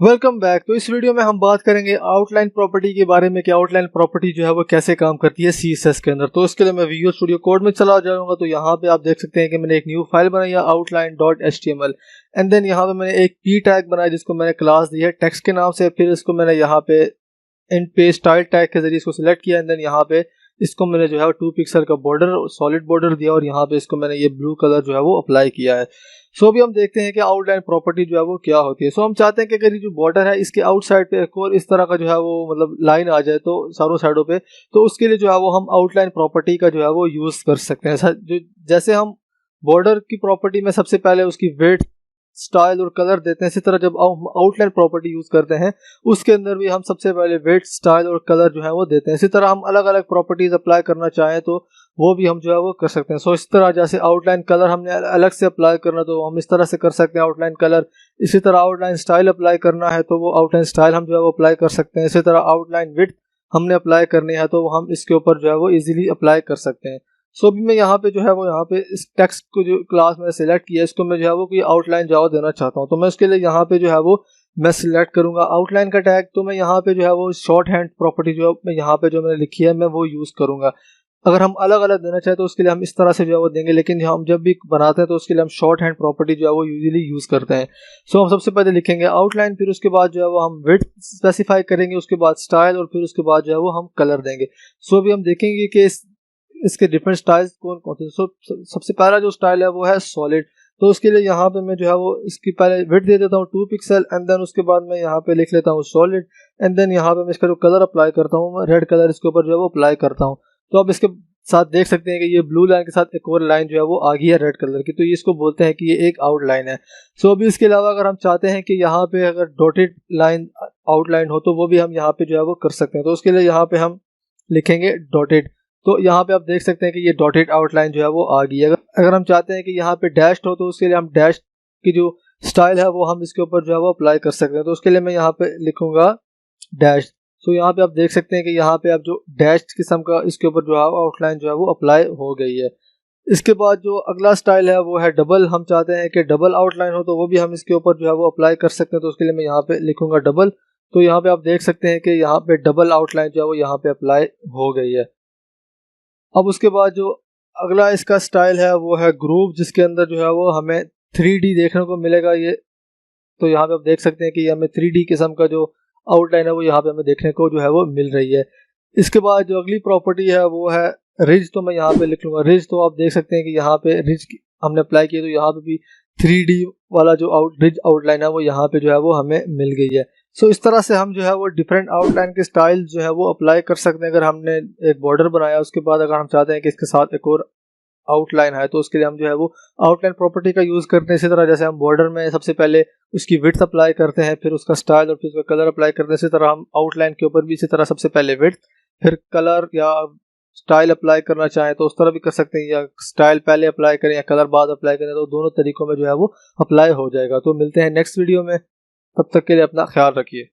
Welcome back. तो इस video में हम बात करेंगे आउटलाइन प्रॉपर्टी के बारे में कि आउटलाइन प्रॉपर्टी जो है वो कैसे काम करती है CSS के अंदर। तो इसके लिए मैं विजुअल स्टूडियो कोड में चला जाऊंगा। तो यहाँ पे आप देख सकते हैं कि मैंने एक न्यू फाइल बनाई है outline.html एंड देन यहाँ पे मैंने एक p टैग बनाया जिसको मैंने क्लास दी है टेक्स्ट के नाम से। फिर इसको मैंने यहाँ पे एंड पे स्टाइल टैग के जरिए इसको सिलेक्ट किया एंड देन यहाँ पे इसको मैंने जो है 2 पिक्सल का बॉर्डर सॉलिड बॉर्डर दिया और यहाँ पे इसको मैंने ये ब्लू कलर जो है वो अप्लाई किया है। सो अभी हम देखते हैं कि आउटलाइन प्रॉपर्टी जो है वो क्या होती है। सो हम चाहते हैं कि अगर ये जो बॉर्डर है इसके आउटसाइड पे एक और इस तरह का जो है वो मतलब लाइन आ जाए तो चारों साइडों पे, तो उसके लिए जो है वो हम आउटलाइन प्रॉपर्टी का जो है वो यूज कर सकते हैं। जो जैसे हम बॉर्डर की प्रॉपर्टी में सबसे पहले उसकी वेट स्टाइल और कलर देते हैं, इसी तरह जब हम आउटलाइन प्रॉपर्टी यूज करते हैं उसके अंदर भी हम सबसे पहले वेट स्टाइल और कलर जो है वो देते हैं। इसी तरह हम अलग अलग प्रॉपर्टीज अप्लाई करना चाहें तो वो भी हम जो है वो कर सकते हैं। सो इस तरह जैसे आउटलाइन कलर हमने अलग से अप्लाई करना तो हम इस तरह से कर सकते हैं आउटलाइन कलर। इसी तरह आउटलाइन स्टाइल अप्लाई करना है तो वो आउटलाइन स्टाइल हम जो है वो अप्लाई कर सकते हैं। इसी तरह आउटलाइन विड्थ हमने अप्लाई करनी है तो हम इसके ऊपर जो है वो इजीली अप्लाई कर सकते हैं। सो अभी मैं यहाँ पे जो है वो यहाँ पे इस टेक्स्ट को जो क्लास मैंने सेलेक्ट किया है इसको मैं जो है वो कोई आउटलाइन जवाब देना चाहता हूँ तो मैं उसके लिए यहाँ पे जो है वो मैं सिलेक्ट करूंगा आउटलाइन का टैग। तो मैं यहाँ पे जो है वो शॉर्ट हैंड प्रॉपर्टी जो मैं यहाँ पे जो मैंने लिखी है मैं वो यूज करूंगा। अगर हम अलग अलग देना चाहें तो उसके लिए हम इस तरह से जो है वो देंगे, लेकिन हम जब भी बनाते हैं तो उसके लिए हम शॉर्ट हैंड प्रॉपर्टी जो है वो यूजुअली यूज करते हैं। सो हम सबसे पहले लिखेंगे आउटलाइन, फिर उसके बाद जो है वो हम विड्थ स्पेसिफाई करेंगे, उसके बाद स्टाइल और फिर उसके बाद जो है वो हम कलर देंगे। सो अभी हम देखेंगे कि इसके डिफरेंट स्टाइल्स कौन कौन से। सबसे पहला जो स्टाइल है वो है सॉलिड। तो उसके लिए यहाँ पे मैं जो है वो इसकी पहले विड्थ दे देता हूँ 2 पिक्सल एंड देन उसके बाद मैं यहाँ पे लिख लेता हूँ सॉलिड एंड देन यहाँ पे मैं इसका जो कलर अप्लाई करता हूँ मैं रेड कलर इसके ऊपर जो है वो अप्लाई करता हूँ। तो आप इसके साथ देख सकते हैं कि ये ब्लू लाइन के साथ एक और लाइन जो है वो आ गई है रेड कलर की, तो ये इसको बोलते हैं कि ये एक आउटलाइन है। सो अभी इसके अलावा अगर हम चाहते हैं कि यहाँ पे अगर डॉटेड लाइन आउटलाइन हो तो वो भी हम यहाँ पे जो है वो कर सकते हैं। तो उसके लिए यहाँ पे हम लिखेंगे डॉटेड। तो यहाँ पे आप देख सकते हैं कि ये डॉटेड आउटलाइन जो है वो आ गई है। अगर हम चाहते हैं कि यहाँ पे डैश्ड हो तो उसके लिए हम डैश की जो स्टाइल है वो हम इसके ऊपर जो है वो अप्लाई कर सकते हैं। तो उसके लिए मैं यहाँ पे लिखूंगा डैश। सो यहाँ पे आप देख सकते हैं कि यहाँ पे आप जो डैश किस्म का इसके ऊपर जो है आउटलाइन जो है वो अप्लाई हो गई है। इसके बाद जो अगला स्टाइल है वो है डबल। हम चाहते हैं कि डबल आउटलाइन हो तो वो भी हम इसके ऊपर जो है वो अप्लाई कर सकते हैं। तो उसके लिए मैं यहाँ पे लिखूंगा डबल। तो यहाँ पे आप देख सकते हैं कि यहाँ पे डबल आउटलाइन जो है वो यहाँ पे अप्लाई हो गई है। अब उसके बाद जो अगला इसका स्टाइल है वो है ग्रुप, जिसके अंदर जो है वो हमें 3D देखने को मिलेगा ये। तो यहाँ पे आप देख सकते हैं कि हमें 3D किस्म का जो आउटलाइन है वो यहाँ पे हमें देखने को जो है वो मिल रही है। इसके बाद जो अगली प्रॉपर्टी है वो है रिज। तो मैं यहाँ पे लिख लूंगा रिज। तो आप देख सकते हैं कि यहाँ पे रिज हमने अप्लाई किया तो यहाँ पे भी 3D वाला जो रिज आउटलाइन है वो यहाँ पे जो है वो हमें मिल गई है। सो इस तरह से हम जो है वो डिफरेंट आउटलाइन के स्टाइल जो है वो अप्लाई कर सकते हैं। अगर हमने एक बॉर्डर बनाया उसके बाद अगर हम चाहते हैं कि इसके साथ एक और आउटलाइन है तो उसके लिए हम जो है वो आउटलाइन प्रॉपर्टी का यूज करते हैं। इसी तरह जैसे हम बॉर्डर में सबसे पहले उसकी विड्थ अप्लाई करते हैं, फिर उसका स्टाइल और फिर उसका कलर अप्लाई करते हैं, इसी तरह हम आउटलाइन के ऊपर भी इसी तरह सबसे पहले विड्थ फिर कलर या स्टाइल अप्लाई करना चाहें तो उस तरह भी कर सकते हैं, या स्टाइल पहले अप्लाई करें या कलर बाद अप्लाई करें, तो दोनों तरीकों में जो है वो अप्लाई हो जाएगा। तो मिलते हैं नेक्स्ट वीडियो में, तब तक के लिए अपना ख्याल रखिए।